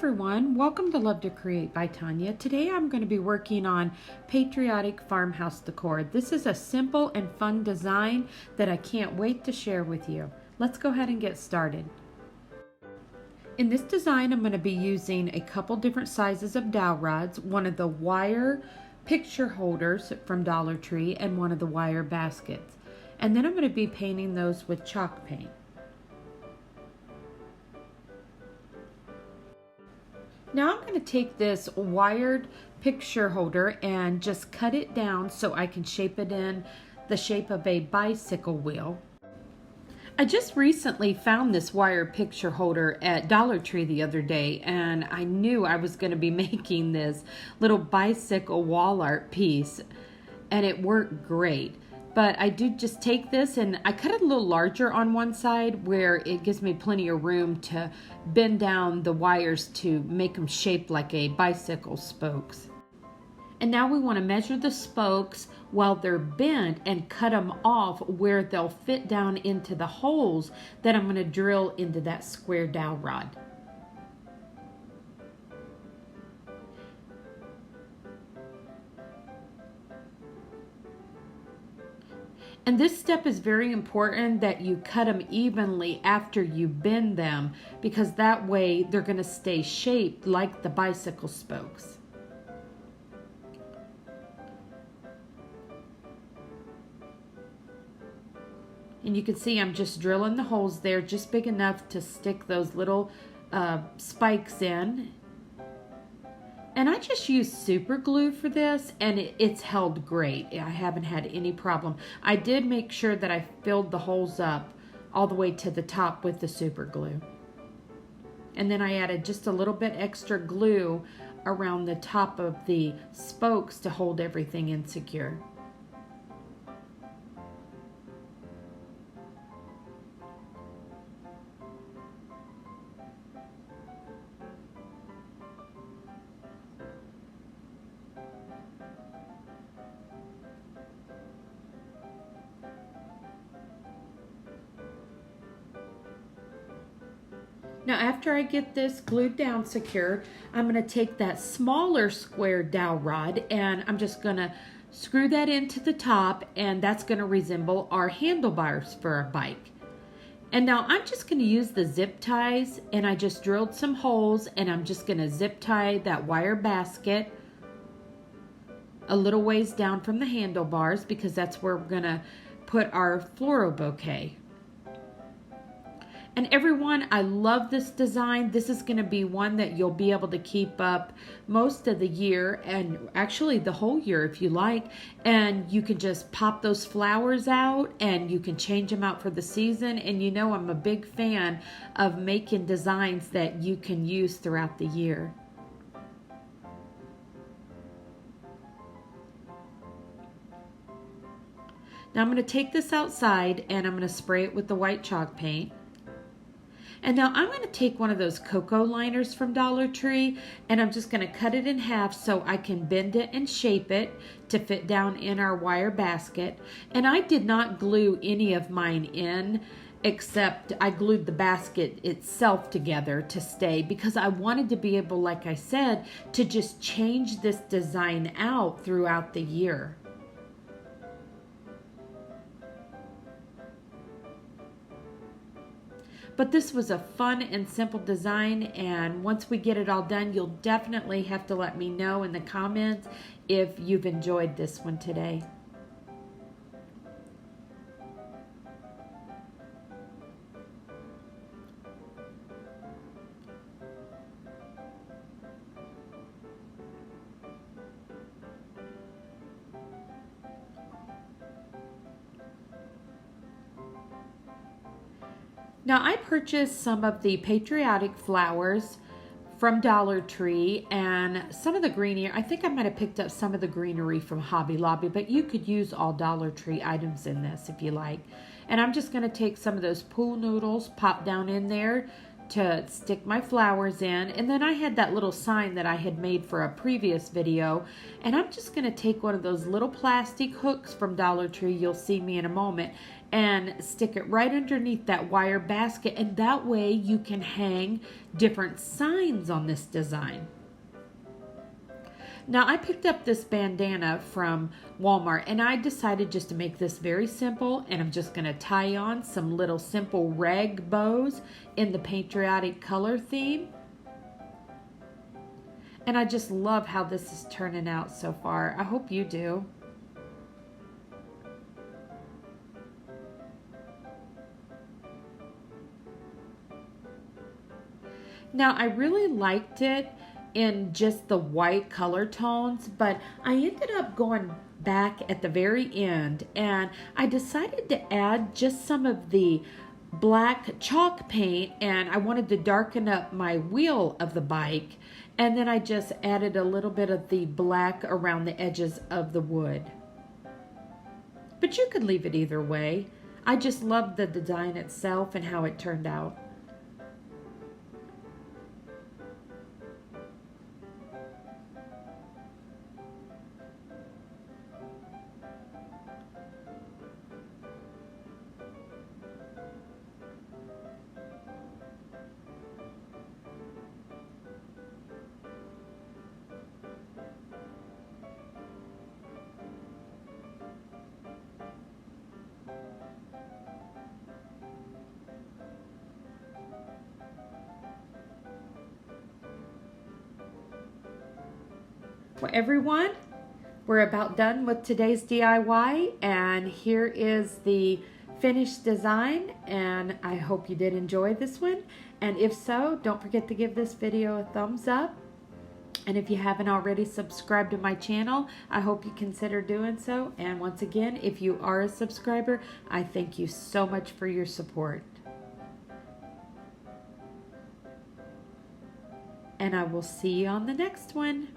everyone, welcome to Love to Create by Tonya. Today I'm going to be working on Patriotic Farmhouse Decor. This is a simple and fun design that I can't wait to share with you. Let's go ahead and get started. In this design I'm going to be using a couple different sizes of dowel rods, one of the wire picture holders from Dollar Tree and one of the wire baskets. And then I'm going to be painting those with chalk paint. Now I'm going to take this wired picture holder and just cut it down so I can shape it in the shape of a bicycle wheel. I just recently found this wire picture holder at Dollar Tree the other day, and I knew I was going to be making this little bicycle wall art piece, and it worked great. But I do just take this and I cut it a little larger on one side where it gives me plenty of room to bend down the wires to make them shaped like a bicycle spokes. And now we want to measure the spokes while they're bent and cut them off where they'll fit down into the holes that I'm going to drill into that square dowel rod. And this step is very important that you cut them evenly after you bend them, because that way they're going to stay shaped like the bicycle spokes. And you can see I'm just drilling the holes there just big enough to stick those little spikes in. And I just used super glue for this, and it's held great. I haven't had any problem. I did make sure that I filled the holes up all the way to the top with the super glue. And then I added just a little bit extra glue around the top of the spokes to hold everything in secure. Now after I get this glued down secure, I'm going to take that smaller square dowel rod and I'm just going to screw that into the top, and that's going to resemble our handlebars for our bike. And now I'm just going to use the zip ties, and I just drilled some holes, and I'm just going to zip tie that wire basket a little ways down from the handlebars, because that's where we're going to put our floral bouquet. And everyone, I love this design. This is going to be one that you'll be able to keep up most of the year, and actually the whole year if you like. And you can just pop those flowers out and you can change them out for the season. And you know I'm a big fan of making designs that you can use throughout the year. Now I'm going to take this outside and I'm going to spray it with the white chalk paint. And now I'm going to take one of those cocoa liners from Dollar Tree, and I'm just going to cut it in half so I can bend it and shape it to fit down in our wire basket. And I did not glue any of mine in, except I glued the basket itself together to stay, because I wanted to be able, like I said, to just change this design out throughout the year. But this was a fun and simple design, and once we get it all done, you'll definitely have to let me know in the comments if you've enjoyed this one today. Now I purchased some of the patriotic flowers from Dollar Tree and some of the greenery. I think I might have picked up some of the greenery from Hobby Lobby, but you could use all Dollar Tree items in this if you like. And I'm just going to take some of those pool noodles, pop down in there to stick my flowers in, and then I had that little sign that I had made for a previous video, and I'm just going to take one of those little plastic hooks from Dollar Tree, you'll see me in a moment, and stick it right underneath that wire basket, and that way you can hang different signs on this design. Now I picked up this bandana from Walmart, and I decided just to make this very simple, and I'm just going to tie on some little simple rag bows in the patriotic color theme. And I just love how this is turning out so far. I hope you do. Now I really liked it in just the white color tones, but I ended up going back at the very end and I decided to add just some of the black chalk paint, and I wanted to darken up my wheel of the bike, and then I just added a little bit of the black around the edges of the wood. But you could leave it either way. I just loved the design itself and how it turned out. Well, everyone, we're about done with today's DIY, and here is the finished design, and I hope you did enjoy this one. And if so, don't forget to give this video a thumbs up. And if you haven't already subscribed to my channel, I hope you consider doing so. And once again, if you are a subscriber, I thank you so much for your support. And I will see you on the next one.